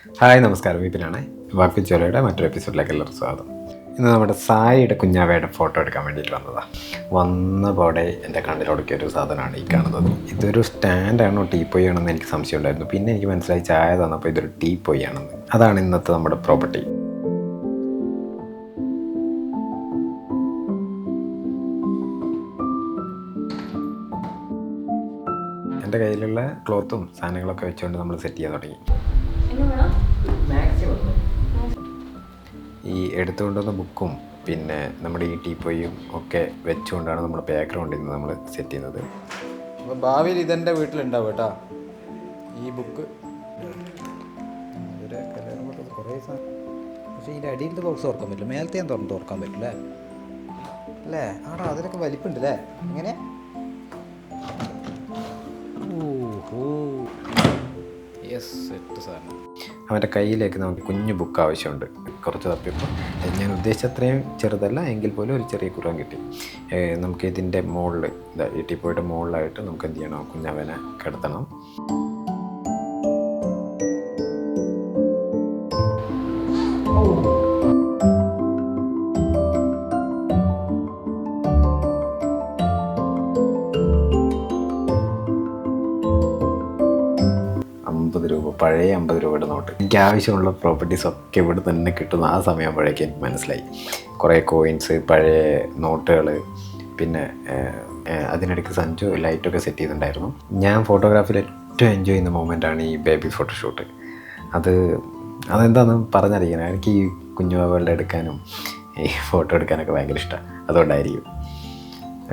Hi നമസ്കാരം, വിപിനാണ്. വാക്ക് ചോലയുടെ മറ്റൊരു എപ്പിസോഡിലേക്ക് എല്ലാവർക്കും സ്വാഗതം. ഇന്ന് നമ്മുടെ സായിയുടെ കുഞ്ഞാവയുടെ ഫോട്ടോ എടുക്കാൻ വേണ്ടിയിട്ട് വന്ന പാടെ എൻ്റെ കണ്ണിലൊടുക്കിയ ഒരു സാധനമാണ് ഈ കാണുന്നത്. ഇതൊരു സ്റ്റാൻഡാണോ ടീപ്പോയി ആണെന്ന് എനിക്ക് സംശയം ഉണ്ടായിരുന്നു. പിന്നെ എനിക്ക് മനസ്സിലായി ചായ തന്നപ്പോൾ ഇതൊരു ടീപ്പോയി ആണെന്ന്. അതാണ് ഇന്നത്തെ നമ്മുടെ പ്രോപ്പർട്ടി. എൻ്റെ കയ്യിലുള്ള ക്ലോത്തും സാധനങ്ങളൊക്കെ വെച്ചുകൊണ്ട് നമ്മൾ സെറ്റ് ചെയ്യാൻ തുടങ്ങി. ഈ എടുത്തുകൊണ്ടുവന്ന ബുക്കും പിന്നെ നമ്മുടെ ഈ ടീപ്പോയും ഒക്കെ വെച്ചുകൊണ്ടാണ് നമ്മൾ ബാക്ക്ഗ്രൗണ്ടിൽ നിന്ന് നമ്മൾ സെറ്റ് ചെയ്യുന്നത്. അപ്പോൾ ഭാവിയിൽ ഇതെൻ്റെ വീട്ടിലുണ്ടാവും കേട്ടോ ഈ ബുക്ക്. കുറേ പക്ഷേ ഇതിൻ്റെ അടിയിലത്തെ ബോക്സ് തുറക്കാൻ പറ്റില്ല, മേലത്തെ ഞാൻ തുറക്കാൻ പറ്റില്ല അല്ലേ? ആടാ അതിലൊക്കെ വലിപ്പുണ്ട് അല്ലേ? ഇങ്ങനെ സെറ്റ് സാധനം. അവൻ്റെ കയ്യിലേക്ക് നമുക്ക് കുഞ്ഞു ബുക്ക് ആവശ്യമുണ്ട്. കുറച്ച് തപ്പിയപ്പോൾ ഞാൻ ഉദ്ദേശിച്ച അത്രയും ചെറുതല്ല എങ്കിൽ പോലും ഒരു ചെറിയ കുറവ് കിട്ടി. നമുക്ക് ഇതിൻ്റെ മുകളിൽ ഈ ടീപ്പോയുടെ മുകളിലായിട്ട് നമുക്ക് എന്ത് ചെയ്യണം, കുഞ്ഞവനെ കിടത്തണം. ₹50, പഴയ ₹50 നോട്ട്. എനിക്ക് ആവശ്യമുള്ള പ്രോപ്പർട്ടീസ് ഒക്കെ ഇവിടെ തന്നെ കിട്ടുന്ന ആ സമയമാകുമ്പോഴേക്കും എനിക്ക് മനസ്സിലായി. കുറേ കോയിൻസ്, പഴയ നോട്ടുകൾ, പിന്നെ അതിനിടയ്ക്ക് സഞ്ജു ലൈറ്റൊക്കെ സെറ്റ് ചെയ്തിട്ടുണ്ടായിരുന്നു. ഞാൻ ഫോട്ടോഗ്രാഫിയിൽ ഏറ്റവും എൻജോയ് ചെയ്യുന്ന മൊമെൻ്റാണ് ഈ ബേബി ഫോട്ടോഷൂട്ട്. അതെന്താണെന്ന് പറഞ്ഞറിയിക്കണം. എനിക്ക് ഈ കുഞ്ഞുവാവകളുടെ എടുക്കാനും ഈ ഫോട്ടോ എടുക്കാനൊക്കെ ഭയങ്കര ഇഷ്ടമാണ്. അതുകൊണ്ടായിരിക്കും.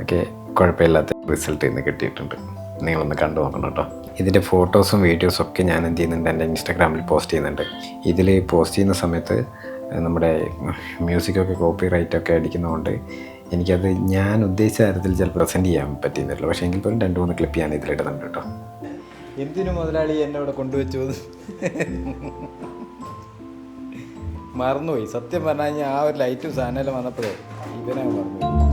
ഓക്കെ, കുഴപ്പമില്ലാത്ത റിസൾട്ട് ഇന്ന് കിട്ടിയിട്ടുണ്ട്. നിങ്ങളൊന്ന് കണ്ടു നോക്കണം കേട്ടോ. ഇതിൻ്റെ ഫോട്ടോസും വീഡിയോസും ഒക്കെ ഞാൻ എന്ത് ചെയ്യുന്നുണ്ട്, എൻ്റെ ഇൻസ്റ്റാഗ്രാമിൽ പോസ്റ്റ് ചെയ്യുന്നുണ്ട്. ഇതിൽ പോസ്റ്റ് ചെയ്യുന്ന സമയത്ത് നമ്മുടെ മ്യൂസിക്കൊക്കെ കോപ്പി റൈറ്റൊക്കെ അടിക്കുന്നതുകൊണ്ട് എനിക്കത് ഞാൻ ഉദ്ദേശിച്ച തരത്തിൽ ചിലപ്പോൾ പ്രസൻറ്റ് ചെയ്യാൻ പറ്റിയിരുന്നില്ല. പക്ഷേ എങ്കിൽ പോലും 2-3 ക്ലിപ്പ് ഞാൻ ഇതിലിടുന്നുണ്ട് കേട്ടോ. എന്തിനു മുതലാളി എന്നെ ഇവിടെ കൊണ്ടുവച്ചു മറന്നുപോയി. സത്യം പറഞ്ഞു കഴിഞ്ഞാൽ ആ ഒരു ലൈറ്റും സാധനമെല്ലാം വന്നപ്പോഴേ ഇവനെ മറന്നുപോയി.